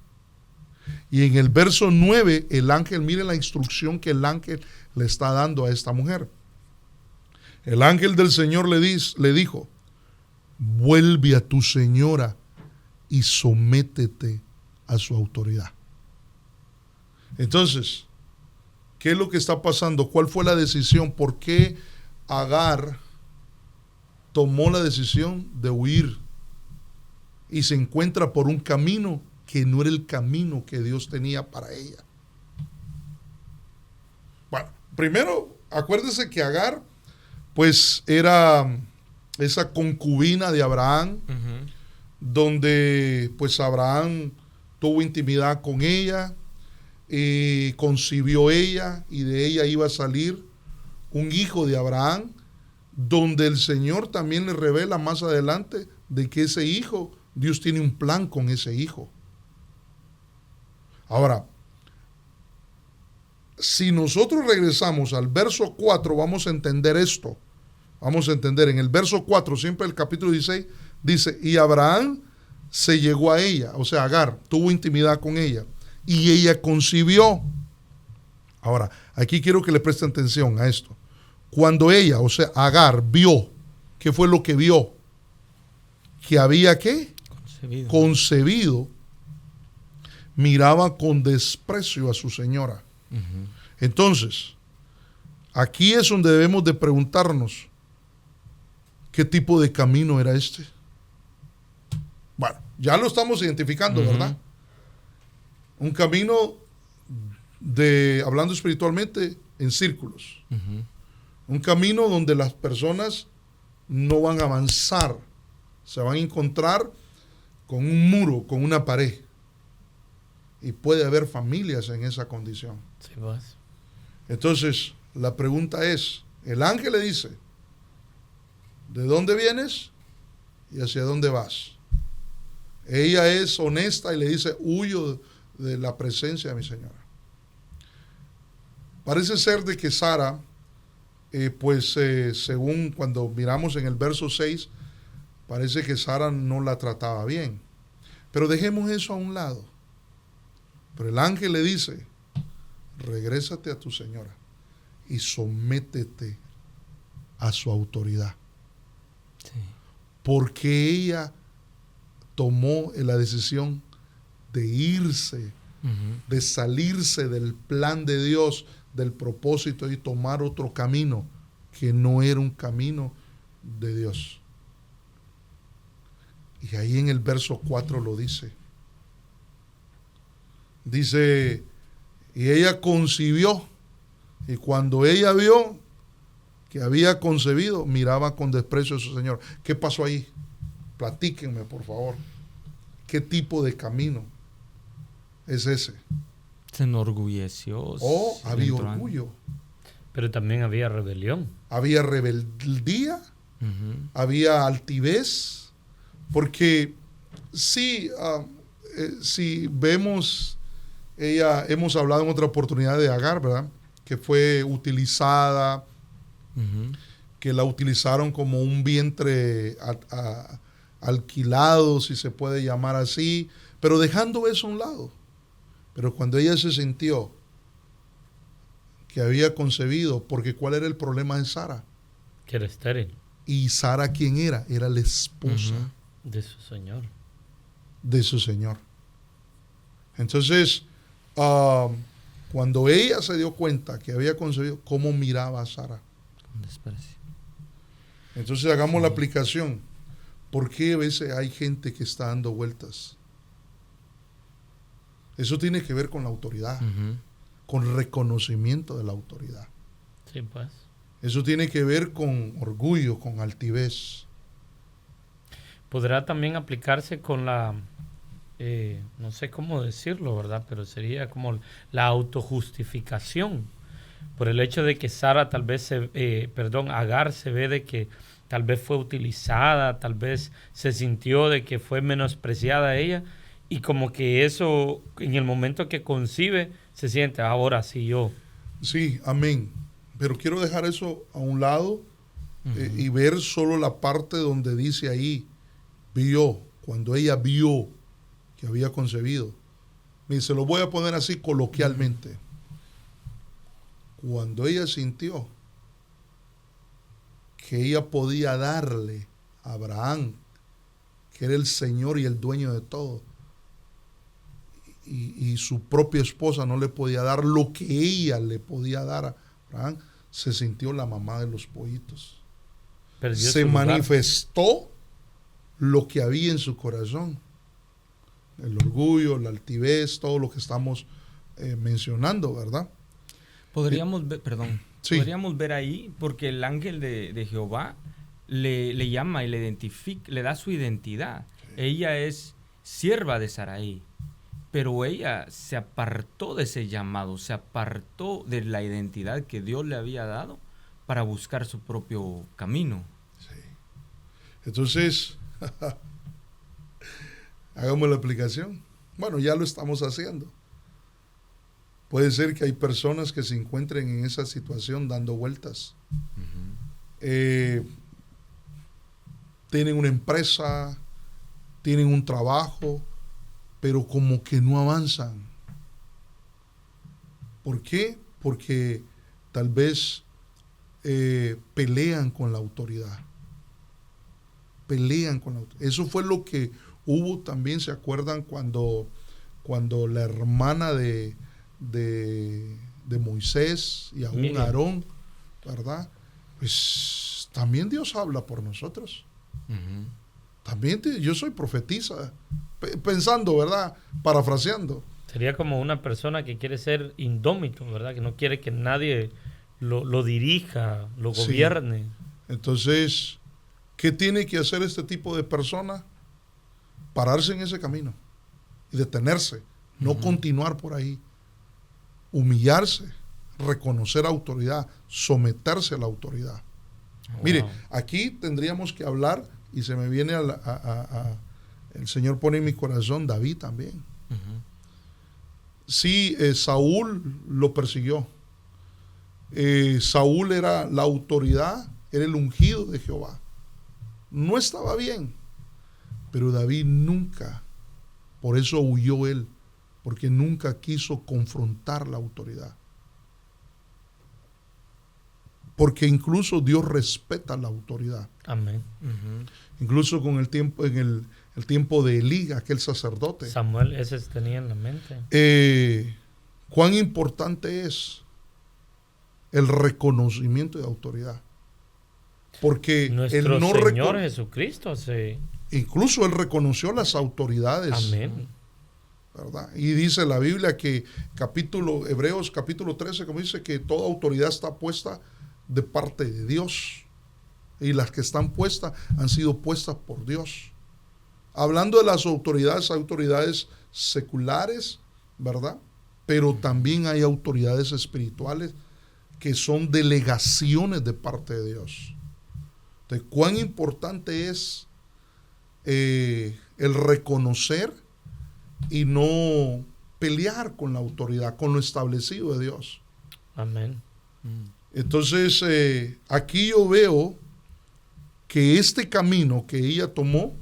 Y en el verso 9, el ángel, mire la instrucción que el ángel le está dando a esta mujer. El ángel del Señor le dijo, vuelve a tu señora y sométete a su autoridad. Entonces, ¿qué es lo que está pasando? ¿Cuál fue la decisión? ¿Por qué Agar tomó la decisión de huir y se encuentra por un camino que no era el camino que Dios tenía para ella? Bueno, primero, acuérdese que Agar, pues era esa concubina de Abraham, donde pues Abraham tuvo intimidad con ella, y concibió ella, y de ella iba a salir un hijo de Abraham, donde el Señor también le revela más adelante de que ese hijo, Dios tiene un plan con ese hijo. Ahora, si nosotros regresamos al verso 4, vamos a entender esto. Vamos a entender, en el verso 4, siempre el capítulo 16, dice, y Abraham se llegó a ella, o sea, Agar, tuvo intimidad con ella, y ella concibió. Ahora, aquí quiero que le presten atención a esto. Cuando ella, o sea, Agar, vio, ¿qué fue lo que vio? Que había, ¿qué? Concebido. Miraba con desprecio a su señora. Entonces, aquí es donde debemos de preguntarnos, ¿qué tipo de camino era este? Bueno, ya lo estamos identificando, ¿verdad? Un camino de, hablando espiritualmente, en círculos. Un camino donde las personas no van a avanzar, se van a encontrar con un muro, con una pared. Y puede haber familias en esa condición. Sí, pues. Entonces, la pregunta es, el ángel le dice, ¿de dónde vienes y hacia dónde vas? Ella es honesta y le dice, huyo de la presencia de mi señora. Parece ser de que Sara, según cuando miramos en el verso 6, parece que Sara no la trataba bien. Pero dejemos eso a un lado. Pero el ángel le dice, regrésate a tu señora y sométete a su autoridad. Sí. Porque ella tomó la decisión de irse, de salirse del plan de Dios, del propósito, y tomar otro camino que no era un camino de Dios. Y ahí en el verso 4 lo dice. Dice, y ella concibió, y cuando ella vio que había concebido, miraba con desprecio a su señor. ¿Qué pasó ahí? Platíquenme, por favor. ¿Qué tipo de camino es ese? Se enorgulleció. Había orgullo. Pero también había rebelión. Había rebeldía, había altivez, porque si vemos, hemos hablado en otra oportunidad de Agar, ¿verdad? Que fue utilizada, que la utilizaron como un vientre alquilado, si se puede llamar así, pero dejando eso a un lado. Pero cuando ella se sintió que había concebido, porque ¿cuál era el problema de Sara? Que era estéril. ¿Y Sara quién era? Era la esposa de su señor. De su señor. Entonces, cuando ella se dio cuenta que había concebido, ¿cómo miraba a Sara? Con desprecio. Entonces hagamos la aplicación. ¿Por qué a veces hay gente que está dando vueltas? Eso tiene que ver con la autoridad, con el reconocimiento de la autoridad. Sí, pues. Eso tiene que ver con orgullo, con altivez. Podrá también aplicarse con la, no sé cómo decirlo, ¿verdad? Pero sería como la autojustificación. Por el hecho de que Sara tal vez, Agar se ve de que tal vez fue utilizada, tal vez se sintió de que fue menospreciada a ella, y como que eso, en el momento que concibe, se siente, ahora sí yo. Sí, amén. Pero quiero dejar eso a un lado y ver solo la parte donde dice ahí, vio, cuando ella vio que había concebido, se lo voy a poner así coloquialmente. Cuando ella sintió que ella podía darle a Abraham, que era el Señor y el dueño de todo, y su propia esposa no le podía dar lo que ella le podía dar a Abraham, se sintió la mamá de los pollitos. Perdió Se su lugar. manifestó lo que había en su corazón. El orgullo, la altivez, todo lo que estamos mencionando, ¿verdad? Podríamos ver, perdón, Sí. podríamos ver ahí, porque el ángel de Jehová le llama y le identifica, le da su identidad. Ella es sierva de Sarai, pero ella se apartó de ese llamado, se apartó de la identidad que Dios le había dado para buscar su propio camino. Sí. Entonces, hagamos la aplicación. Bueno, ya lo estamos haciendo. Puede ser que hay personas que se encuentren en esa situación dando vueltas. Tienen una empresa, tienen un trabajo, pero como que no avanzan. ¿Por qué? Porque tal vez pelean con la autoridad. Pelean con la autoridad. Eso fue lo que hubo también, ¿se acuerdan? Cuando la hermana de Moisés y aún Miriam. Aarón, ¿verdad? Pues también Dios habla por nosotros. También yo soy profetisa, pensando, ¿verdad? Parafraseando. Sería como una persona que quiere ser indómito, ¿verdad? Que no quiere que nadie lo dirija, lo Sí. gobierne. Entonces, ¿qué tiene que hacer este tipo de persona? Pararse en ese camino y detenerse, no continuar por ahí. Humillarse, reconocer autoridad, someterse a la autoridad. Wow. Mire, aquí tendríamos que hablar, y se me viene el Señor pone en mi corazón David también. Sí, Saúl lo persiguió. Saúl era la autoridad, era el ungido de Jehová. No estaba bien, pero David nunca, por eso huyó él, porque nunca quiso confrontar la autoridad. Porque incluso Dios respeta la autoridad. Amén. Incluso con el tiempo, en el tiempo de Elí, aquel sacerdote. Samuel, ese tenía en la mente. Cuán importante es el reconocimiento de autoridad. Porque Nuestro él no Señor Jesucristo se... incluso él reconoció las autoridades. Amén. ¿Verdad? Y dice la Biblia que Hebreos capítulo 13, como dice que toda autoridad está puesta de parte de Dios. Y las que están puestas han sido puestas por Dios. Hablando de las autoridades seculares, ¿verdad? Pero también hay autoridades espirituales que son delegaciones de parte de Dios. Entonces, cuán importante es el reconocer y no pelear con la autoridad, con lo establecido de Dios. Amén. Entonces, aquí yo veo que este camino que ella tomó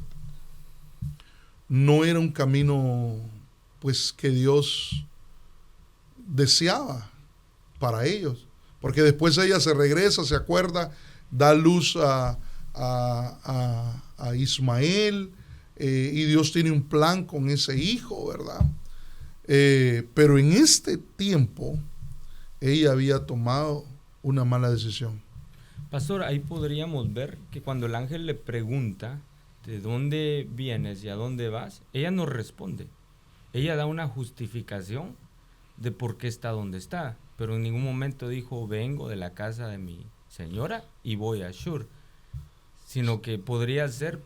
no era un camino, pues, que Dios deseaba para ellos. Porque después ella se regresa, se acuerda, da luz a Ismael, y Dios tiene un plan con ese hijo, ¿verdad? Pero en este tiempo, ella había tomado una mala decisión. Pastor, ahí podríamos ver que cuando el ángel le pregunta de dónde vienes y a dónde vas, ella no responde. Ella da una justificación de por qué está donde está, pero en ningún momento dijo, vengo de la casa de mi señora y voy a Shur. Sino que podría ser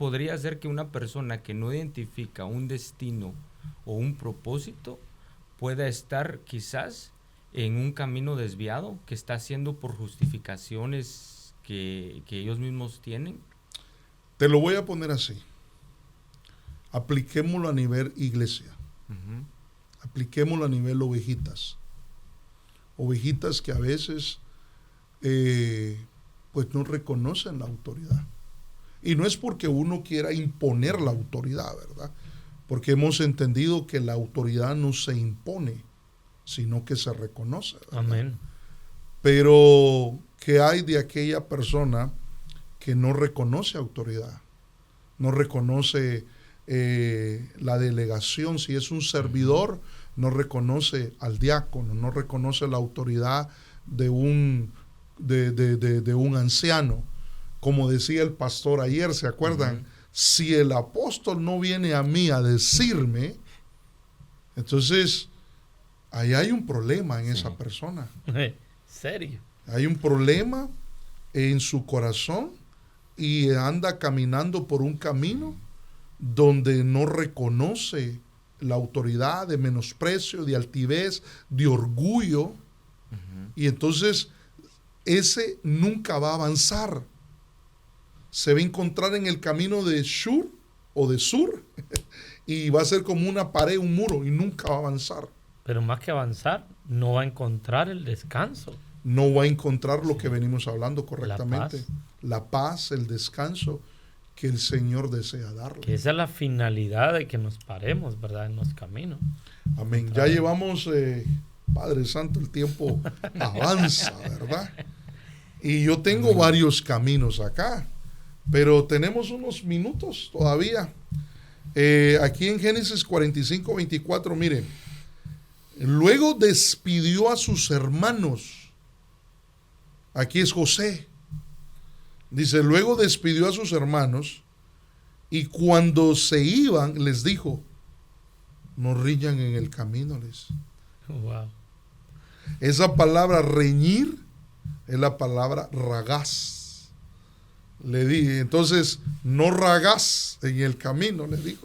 que una persona que no identifica un destino o un propósito pueda estar quizás en un camino desviado que está haciendo por justificaciones que ellos mismos tienen. Te lo voy a poner así. Apliquémoslo a nivel iglesia. Apliquémoslo a nivel ovejitas. Ovejitas que a veces pues no reconocen la autoridad. Y no es porque uno quiera imponer la autoridad, ¿verdad? porque hemos entendido que la autoridad no se impone, sino que se reconoce, ¿verdad? Amén. Pero, ¿qué hay de aquella persona que no reconoce autoridad? No reconoce la delegación. Si es un servidor, no reconoce al diácono, no reconoce la autoridad de un anciano. Como decía el pastor ayer, ¿se acuerdan? Si el apóstol no viene a mí a decirme, entonces ahí hay un problema en esa persona. ¿Serio? Hay un problema en su corazón y anda caminando por un camino donde no reconoce la autoridad, de menosprecio, de altivez, de orgullo. Y entonces ese nunca va a avanzar. Se va a encontrar en el camino de Shur o de Sur y va a ser como una pared, un muro, y nunca va a avanzar. Pero más que avanzar, no va a encontrar el descanso. No va a encontrar lo que venimos hablando correctamente. La paz, el descanso que el Señor desea darle. Que esa es la finalidad de que nos paremos, ¿verdad? En los caminos. Amén. Ya llevamos, Padre Santo, el tiempo avanza, ¿verdad? Y yo tengo varios caminos acá, pero tenemos unos minutos todavía. Aquí en Génesis 45, 24, miren. Luego despidió a sus hermanos. Aquí es José. Dice, luego despidió a sus hermanos y cuando se iban les dijo, no riñan en el camino. Wow. Esa palabra reñir es la palabra ragaz. Le dije, entonces, no ragaz en el camino, le dijo.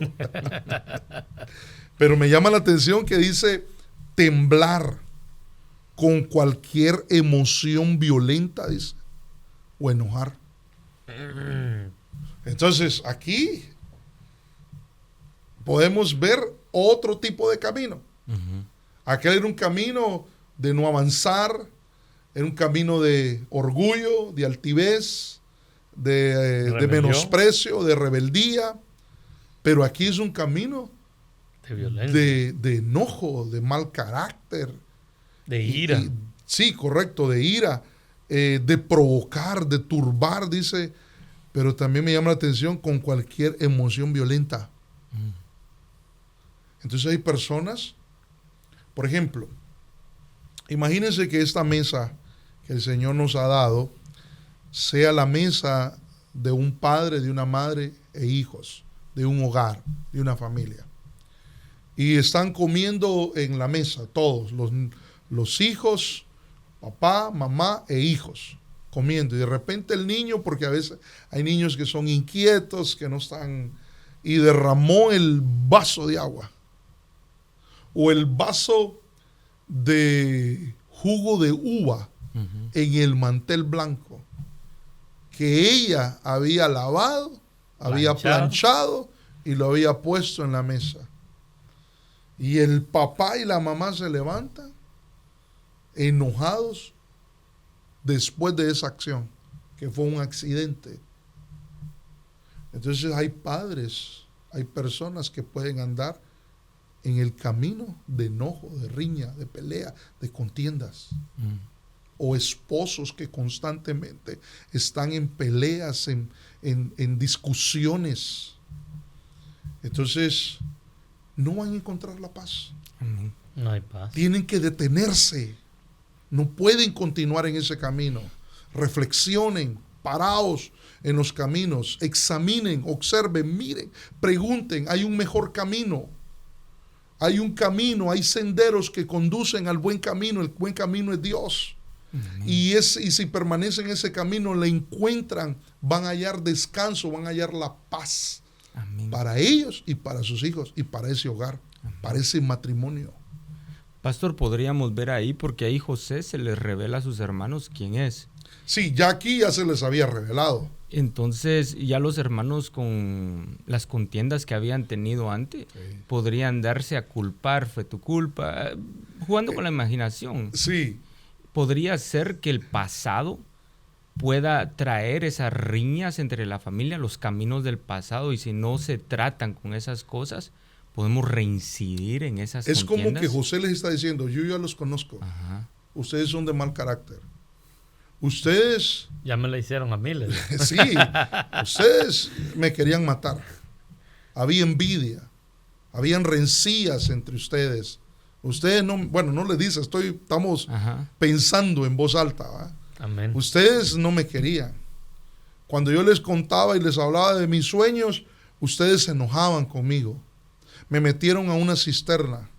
Pero me llama la atención que dice temblar con cualquier emoción violenta, dice, o enojar. Entonces, aquí podemos ver otro tipo de camino. Aquel era un camino de no avanzar, era un camino de orgullo, de altivez, de menosprecio, de rebeldía, pero aquí es un camino de violencia, de enojo, de mal carácter, de ira. Sí, correcto, de ira, de provocar, de turbar, dice, pero también me llama la atención con cualquier emoción violenta. Entonces hay personas, por ejemplo, imagínense que esta mesa que el Señor nos ha dado sea la mesa de un padre, de una madre e hijos, de un hogar, de una familia. Y están comiendo en la mesa todos, los hijos, papá, mamá e hijos, comiendo. Y de repente el niño, porque a veces hay niños que son inquietos, que no están, y derramó el vaso de agua o el vaso de jugo de uva en el mantel blanco que ella había lavado, había planchado y lo había puesto en la mesa. Y el papá y la mamá se levantan enojados después de esa acción, que fue un accidente. Entonces hay padres, hay personas que pueden andar en el camino de enojo, de riña, de pelea, de contiendas. O esposos que constantemente están en peleas, en discusiones. Entonces, no van a encontrar la paz. No hay paz. Tienen que detenerse. No pueden continuar en ese camino. Reflexionen, paraos en los caminos, examinen, observen, miren, pregunten. Hay un mejor camino. Hay un camino, hay senderos que conducen al buen camino. El buen camino es Dios. Y si permanecen en ese camino, le encuentran, van a hallar descanso, van a hallar la paz. Amén. Para ellos y para sus hijos y para ese hogar, para ese matrimonio. Pastor, podríamos ver ahí, porque ahí José se les revela a sus hermanos quién es. Sí, ya aquí ya se les había revelado. Entonces, ya los hermanos con las contiendas que habían tenido antes, podrían darse a culpar, fue tu culpa, jugando con la imaginación. Sí. ¿Podría ser que el pasado pueda traer esas riñas entre la familia, los caminos del pasado, y si no se tratan con esas cosas, podemos reincidir en esas Es contiendas. como que José les está diciendo, yo ya los conozco. Ajá. Ustedes son de mal carácter. Ustedes, Ya me la hicieron a mí. sí, ustedes me querían matar. Había envidia, habían rencillas entre ustedes. Ustedes no, bueno, no les dice, estamos Ajá. pensando en voz alta, ¿va? Amén. Ustedes no me querían. Cuando yo les contaba y les hablaba de mis sueños, ustedes se enojaban conmigo. Me metieron a una cisterna.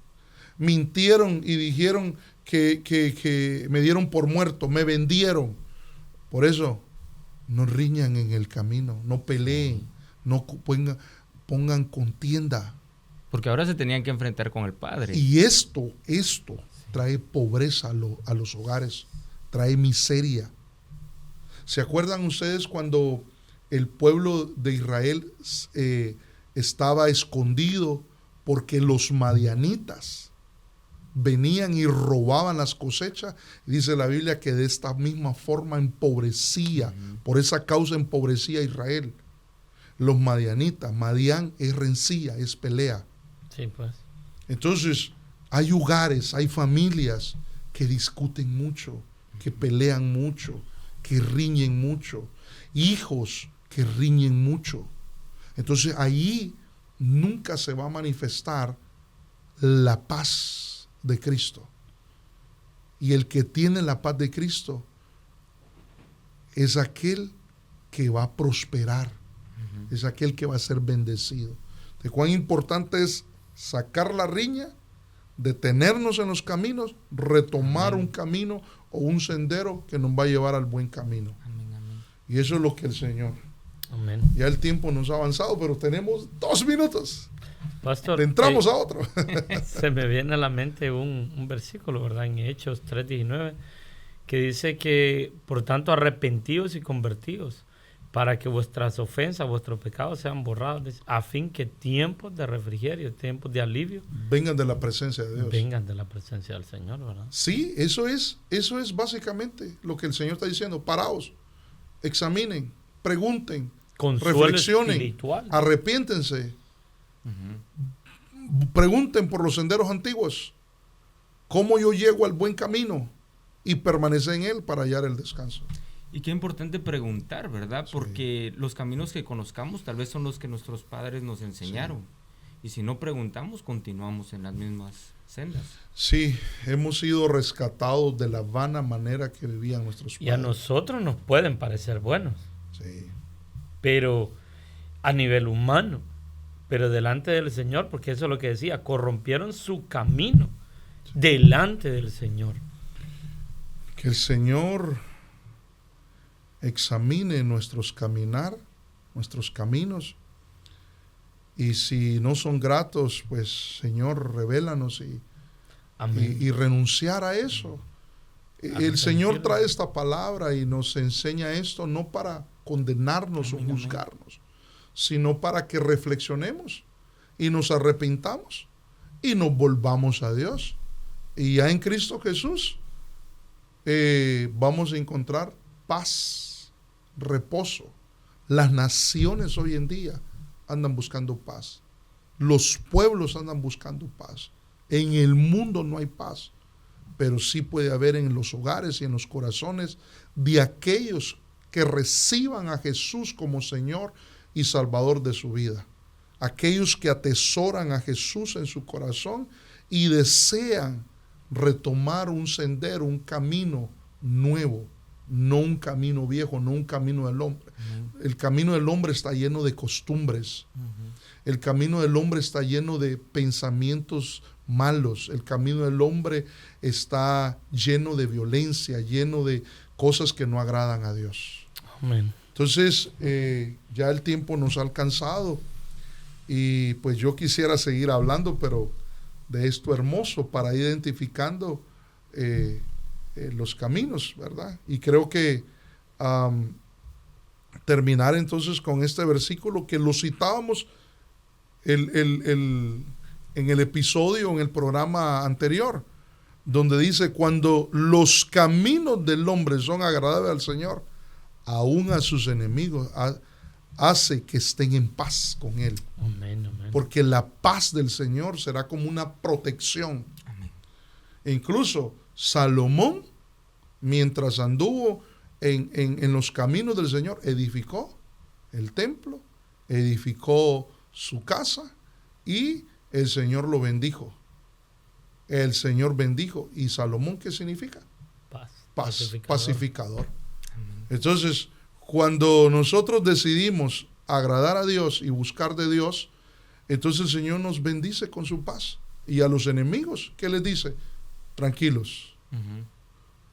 Mintieron y dijeron que me dieron por muerto. Me vendieron. Por eso, no riñan en el camino. No peleen. No pongan contienda. Porque ahora se tenían que enfrentar con el Padre. Y esto trae pobreza a los hogares. Trae miseria. ¿Se acuerdan ustedes cuando el pueblo de Israel estaba escondido porque los madianitas venían y robaban las cosechas? Dice la Biblia que de esta misma forma empobrecía, por esa causa empobrecía a Israel. Los madianitas, Madián es rencilla, es pelea. Sí, pues. Entonces, hay hogares, hay familias que discuten mucho, que pelean mucho, que riñen mucho, hijos que riñen mucho. Entonces ahí nunca se va a manifestar la paz de Cristo. Y el que tiene la paz de Cristo es aquel que va a prosperar, es aquel que va a ser bendecido. De cuán importante es sacar la riña, detenernos en los caminos, retomar un camino o un sendero que nos va a llevar al buen camino. Amén, amén. Y eso es lo que el Señor. Amén. Ya el tiempo nos ha avanzado, pero tenemos 2 minutos. Pastor, Entramos a otro. se me viene a la mente un versículo, ¿verdad? En Hechos 3:19, que dice que, por tanto, arrepentidos y convertidos, para que vuestras ofensas, vuestros pecados sean borrados, a fin que tiempos de refrigerio, tiempos de alivio, Vengan de la presencia de Dios. vengan de la presencia del Señor, ¿verdad? Sí, eso es básicamente lo que el Señor está diciendo. Paraos, examinen, pregunten, Consuelo reflexionen, espiritual. arrepiéntense, pregunten por los senderos antiguos, cómo yo llego al buen camino y permanecer en él para hallar el descanso. Y qué importante preguntar, ¿verdad? Sí. Porque los caminos que conozcamos tal vez son los que nuestros padres nos enseñaron. Y si no preguntamos, continuamos en las mismas sendas. Sí, hemos sido rescatados de la vana manera que vivían nuestros padres. Y a nosotros nos pueden parecer buenos, Sí, pero a nivel humano, pero delante del Señor, porque eso es lo que decía, corrompieron su camino delante del Señor. que el Señor examine nuestros caminos, y si no son gratos, pues Señor, revélanos Amén. y renunciar a eso. El Señor trae esta palabra y nos enseña esto no para condenarnos o juzgarnos, sino para que reflexionemos y nos arrepintamos y nos volvamos a Dios. Y ya en Cristo Jesús vamos a encontrar paz, reposo. Las naciones hoy en día andan buscando paz. Los pueblos andan buscando paz. En el mundo no hay paz, pero sí puede haber en los hogares y en los corazones de aquellos que reciban a Jesús como Señor y Salvador de su vida. Aquellos que atesoran a Jesús en su corazón y desean retomar un sendero, un camino nuevo, no un camino viejo, no un camino del hombre. El camino del hombre está lleno de costumbres. El camino del hombre está lleno de pensamientos malos. El camino del hombre está lleno de violencia, lleno de cosas que no agradan a Dios. Amén. Entonces, ya el tiempo nos ha alcanzado y pues yo quisiera seguir hablando, pero de esto hermoso para ir identificando los caminos, ¿verdad? Y creo que terminar entonces con este versículo que lo citábamos en el episodio, en el programa anterior, donde dice: cuando los caminos del hombre son agradables al Señor, aún a sus enemigos hace que estén en paz con Él. Amén, amén. Porque la paz del Señor será como una protección. Amén. E incluso Salomón, mientras anduvo en los caminos del Señor, edificó el templo, edificó su casa y el Señor lo bendijo. El Señor bendijo. ¿Y Salomón qué significa? Paz. Paz, pacificador. Entonces, cuando nosotros decidimos agradar a Dios y buscar de Dios, entonces el Señor nos bendice con su paz. Y a los enemigos, ¿qué les dice? Tranquilos,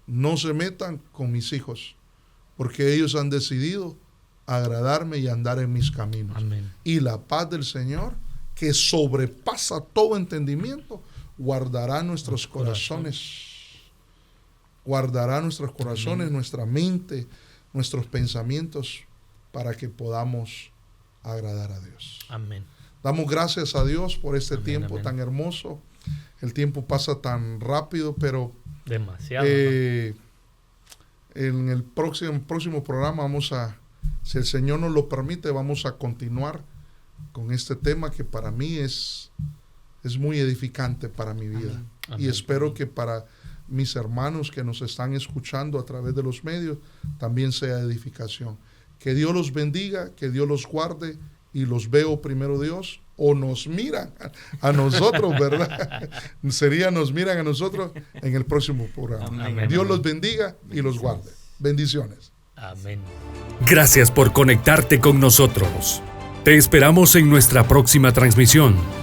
no se metan con mis hijos, porque ellos han decidido agradarme y andar en mis caminos. Amén. Y la paz del Señor, que sobrepasa todo entendimiento, guardará nuestros corazones. Guardará nuestros corazones, Amén. nuestra mente, nuestros pensamientos, para que podamos agradar a Dios. Amén. Damos gracias a Dios por este Amén, tiempo amén. tan hermoso. El tiempo pasa tan rápido, pero Demasiado. en el próximo programa si el Señor nos lo permite, vamos a continuar con este tema que para mí es muy edificante para mi vida. Amén. Y Amén. espero que para mis hermanos que nos están escuchando a través de los medios también sea edificación. Que Dios los bendiga, que Dios los guarde, y los veo primero Dios, o nos miran a nosotros, ¿verdad? Nos miran a nosotros en el próximo programa. Amén. Dios los bendiga y los guarde. Bendiciones. Amén. Gracias por conectarte con nosotros. Te esperamos en nuestra próxima transmisión.